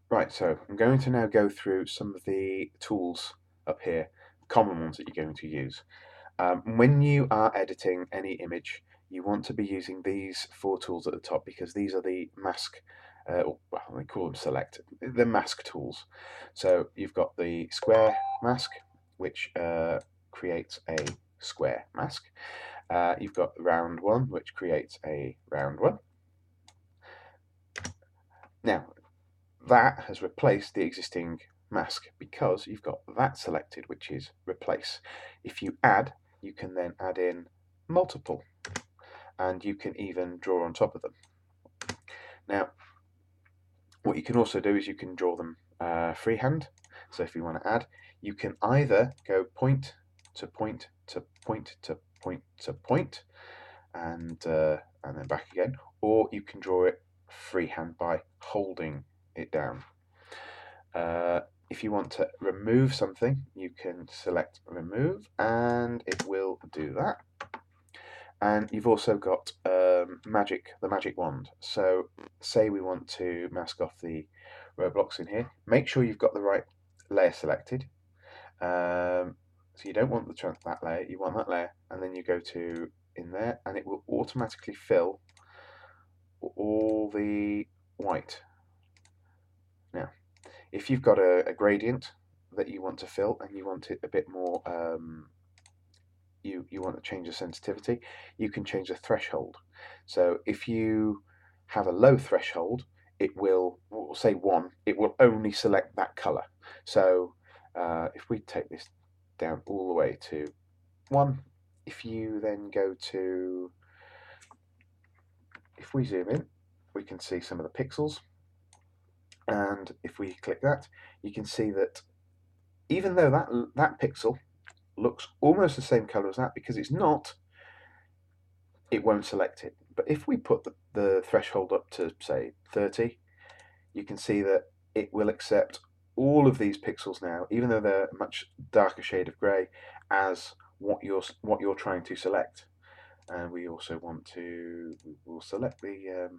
Right, so I'm going to now go through some of the tools up here, common ones that you're going to use. When you are editing any image, you want to be using these four tools at the top because these are the mask, well, they call them select, the mask tools. So you've got the square mask, which creates a square mask. You've got the round one, which creates a round one. Now, that has replaced the existing mask because you've got that selected, which is replace. If you add, you can then add in multiple, and you can even draw on top of them. Now, what you can also do is you can draw them freehand. So if you want to add, you can either go point to point to point to point to point, and then back again, or you can draw it freehand by holding it down. If you want to remove something, you can select remove and it will do that. And you've also got the magic wand. So say we want to mask off the Roblox in here, make sure you've got the right layer selected. So you don't want that layer, you want that layer, and then you go to in there and it will automatically fill all the white. Now, if you've got a gradient that you want to fill and you want it a bit more, you want to change the sensitivity, you can change the threshold. So if you have a low threshold, it will, we'll say 1, it will only select that color. So if we take this down all the way to 1, if you then go to, if we zoom in, we can see some of the pixels. And if we click that, you can see that even though that pixel looks almost the same color as that, because it's not, it won't select it. But if we put the threshold up to, say, 30, you can see that it will accept all of these pixels now, even though they're a much darker shade of grey, as what you're trying to select. And we also want to, we'll select the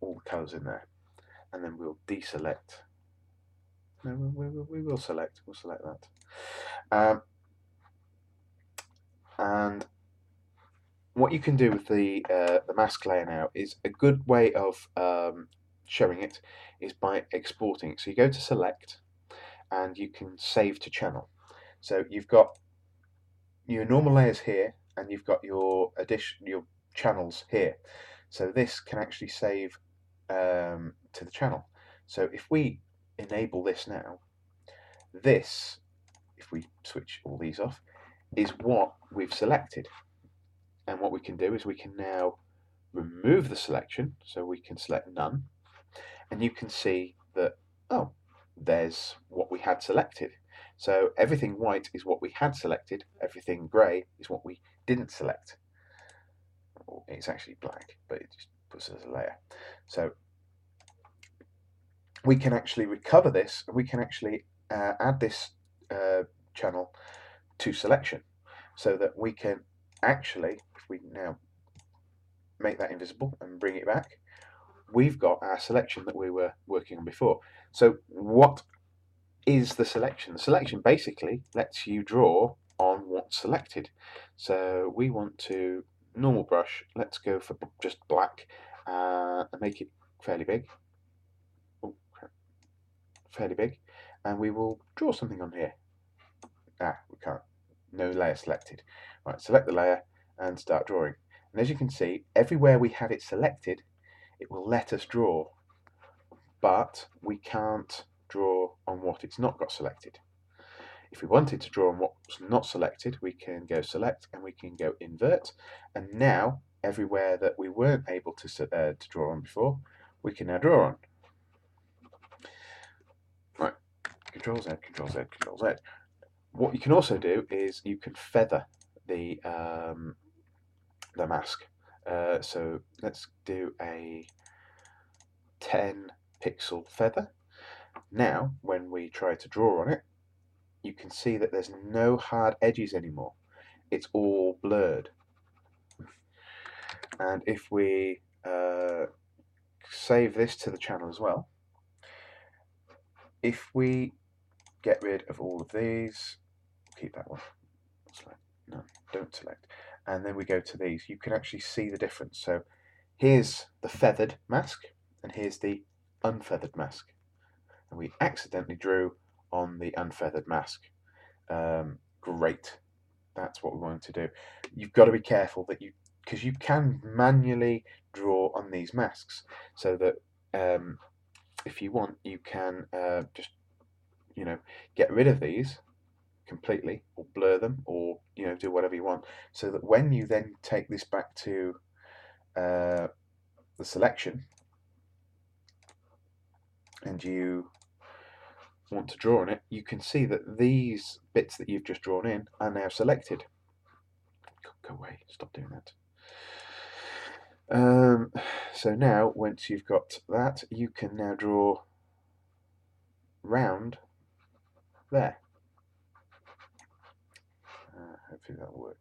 all the colours in there, and then we'll deselect. No, we'll select. We'll select that. And what you can do with the mask layer now is a good way of showing it is by exporting it. So you go to select, and you can save to channel. So you've got your normal layers here, and you've got your channels here. So this can actually save to the channel. So if we enable this now, this, if we switch all these off, is what we've selected. And what we can do is we can now remove the selection, so we can select none, and you can see that, oh, there's what we had selected. So everything white is what we had selected, everything grey is what we didn't select. It's actually black, but it just puts it as a layer. So we can actually recover this, and we can actually add this channel to selection, so that we can actually, if we now make that invisible and bring it back, we've got our selection that we were working on before. So what is the selection? The selection basically lets you draw on what's selected. So we want to, normal brush, let's go for just black and make it fairly big. Oh, fairly big. And we will draw something on here. We can't. No layer selected. Right, select the layer and start drawing. And as you can see, everywhere we have it selected, it will let us draw, but we can't draw on what it's not got selected. If we wanted to draw on what's not selected, we can go select and we can go invert, and now everywhere that we weren't able to draw on before, we can now draw on. Right, Control Z, Control Z, Control Z. What you can also do is you can feather the mask. So let's do a 10 pixel feather. Now, when we try to draw on it, you can see that there's no hard edges anymore. It's all blurred. And if we save this to the channel as well. If we get rid of all of these, keep that one, select, no, don't select, and then we go to these, you can actually see the difference. So here's the feathered mask, and here's the unfeathered mask. And we accidentally drew on the unfeathered mask. Great, that's what we want to do. You've got to be careful that because you can manually draw on these masks, so that if you want, you can just get rid of these completely, or blur them, or do whatever you want, so that when you then take this back to the selection and you want to draw on it, you can see that these bits that you've just drawn in are now selected. Go away, stop doing that. So now, once you've got that, you can now draw round there. Hopefully that'll work.